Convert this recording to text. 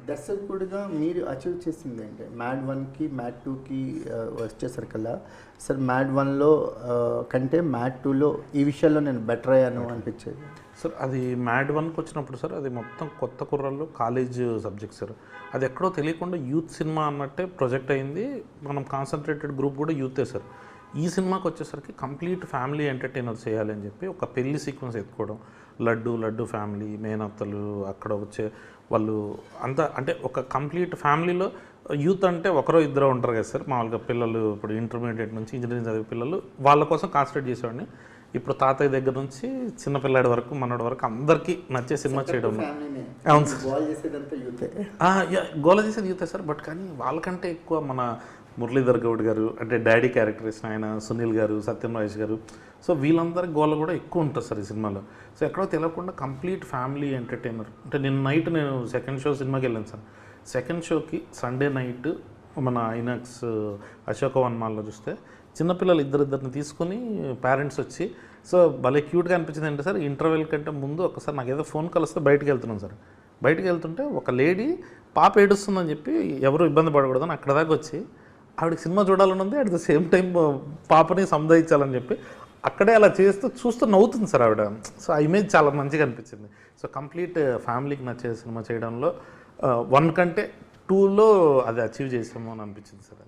దర్శకుడిగా మీరు అచీవ్ చేసింది ఏంటి? మ్యాడ్ 1కి మ్యాడ్ 2కి వచ్చేసరికల్లా సార్ మ్యాడ్ 1లో కంటే మ్యాడ్ 2లో ఈ విషయాల్లో నేను బెటర్ అయ్యాను అనిపించేది సార్. అది మ్యాడ్ 1కి వచ్చినప్పుడు సార్ అది మొత్తం కొత్త కుర్రాళ్ళు కాలేజ్ సబ్జెక్ట్ సార్. అది ఎక్కడో తెలియకుండా యూత్ సినిమా అన్నట్టే ప్రొజెక్ట్ అయింది. మనం కాన్సన్ట్రేటెడ్ గ్రూప్ కూడా యూతే సార్. ఈ సినిమాకి వచ్చేసరికి కంప్లీట్ ఫ్యామిలీ ఎంటర్టైనర్ చేయాలి అని చెప్పి ఒక పెళ్లి సీక్వెన్స్ ఎత్తుకోవడం, లడ్డు ఫ్యామిలీ, మేనత్తలు అక్కడ వచ్చే వాళ్ళు అంతా, అంటే ఒక కంప్లీట్ ఫ్యామిలీలో యూత్ అంటే ఒకరో ఇద్దరు ఉంటారు కదా సార్. మామూలుగా పిల్లలు ఇప్పుడు ఇంటర్మీడియట్ నుంచి ఇంజనీరింగ్ చదివే పిల్లలు వాళ్ళ కోసం కాన్సన్ట్రేట్ చేసేవాడిని. ఇప్పుడు తాతయ్య దగ్గర నుంచి చిన్నపిల్లాడి వరకు మనోడి వరకు అందరికీ నచ్చే సినిమా చేయడం. అవును సార్, గోల చేసేది యూతే సార్. బట్ కానీ వాళ్ళకంటే ఎక్కువ మన మురళీధర్ గౌడ్ గారు అంటే డాడీ క్యారెక్టర్ ఇచ్చిన ఆయన, సునీల్ గారు, సత్యం రాజేష్ గారు, సో వీళ్ళందరి గోల కూడా ఎక్కువ ఉంటుంది సార్ ఈ సినిమాలో. సో ఎక్కడో తెలియకుండా కంప్లీట్ ఫ్యామిలీ ఎంటర్టైనర్. అంటే నిన్న నైట్ నేను సెకండ్ షో సినిమాకి వెళ్ళాను సార్. సెకండ్ షోకి సండే నైట్ మన ఐనాక్స్ అశోకవన్ మాల్లో చూస్తే చిన్నపిల్లలు ఇద్దరిని తీసుకొని పేరెంట్స్ వచ్చి, సో భలే క్యూట్గా అనిపించింది అంటే సార్, ఇంటర్వెల్ కంటే ముందు ఒకసారి నాకు ఏదో ఫోన్ కాల్ వస్తే బయటికి వెళ్తున్నాం సార్. బయటికి వెళ్తుంటే ఒక లేడీ పాప ఏడుస్తుందని చెప్పి ఎవరు ఇబ్బంది పడకూడదని అక్కడ దాకా వచ్చి ఆవిడకి సినిమా చూడాలని ఉంది, అట్ ద సేమ్ టైం పాపని సంధాయించాలని చెప్పి అక్కడే అలా చూస్తూ నవ్వుతుంది సార్ ఆవిడ. సో ఆ ఇమేజ్ చాలా మంచిగా అనిపించింది. సో కంప్లీట్ ఫ్యామిలీకి నచ్చే సినిమా చేయడంలో 1 కంటే 2లో అది అచీవ్ చేసాము అని అనిపించింది సార్.